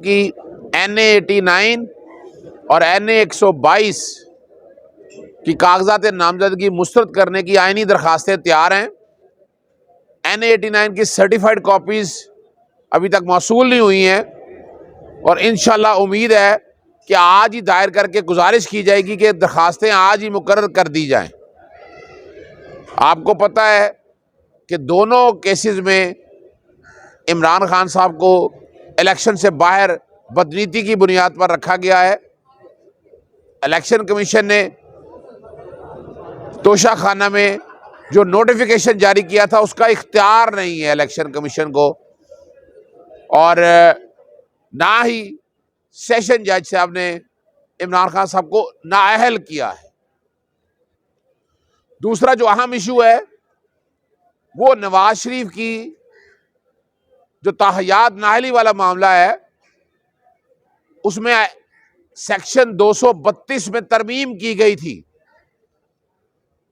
की NA 89 और NA 122 की कागजात नामजदगी मुस्तरद करने की आईनी दरखास्तें तैयार हैं। NA 89 की सर्टिफाइड कॉपीज़ अभी तक मौसूल नहीं हुई हैं और इंशाल्लाह उम्मीद है कि आज ही दायर करके गुजारिश की जाएगी कि दरखास्तें आज ही मुकर्रर कर दी जाएं। आपको पता है कि दोनों केसेस में इमरान खान साहब को इलेक्शन से बाहर बदनीति की बुनियाद पर रखा गया है। इलेक्शन कमीशन ने तोशा खाना में जो नोटिफिकेशन जारी किया था उसका इख्तियार नहीं है इलेक्शन कमीशन को, और ना ही सेशन जज साहब ने इमरान खान साहब को नाअहल किया है। दूसरा जो अहम इशू है वो नवाज शरीफ की जो ताहयात नाअहली वाला मामला है, उसमें सेक्शन 232 में तरमीम की गई थी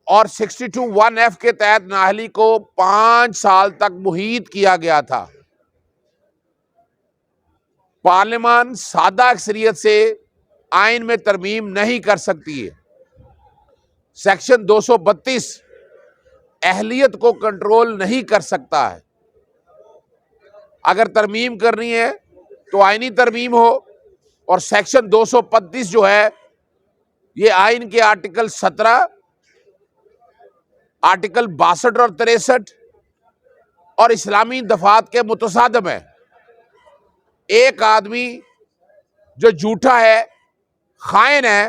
और 62(1)(f) के तहत नाअहली को 5 साल तक मुहीत किया गया था। पार्लियामान सादा अक्सरियत से आइन में तरमीम नहीं कर सकती है। सेक्शन 232 अहलियत को कंट्रोल नहीं कर सकता है। अगर तरमीम करनी है तो आइनी तरमीम हो, और सेक्शन 235 जो है ये आइन के आर्टिकल 17, आर्टिकल 62 और 63 और इस्लामी दफात के मुतसादम है। एक आदमी जो झूठा है, खाइन है,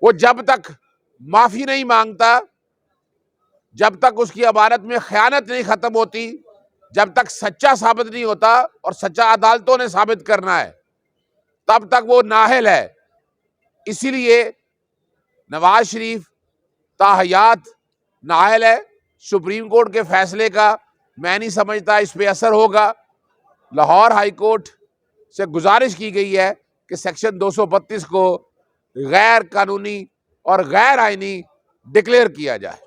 वो जब तक माफी नहीं मांगता, जब तक उसकी अमानत में खयानत नहीं खत्म होती, जब तक सच्चा साबित नहीं होता, और सच्चा अदालतों ने साबित करना है, तब तक वो नाअहल है। इसीलिए नवाज शरीफ ताहयात नाअहल है। सुप्रीम कोर्ट के फैसले का मैं नहीं समझता इस पे असर होगा। लाहौर हाई कोर्ट से गुजारिश की गई है कि सेक्शन 232 को गैर कानूनी और गैर आइनी डिक्लेयर किया जाए।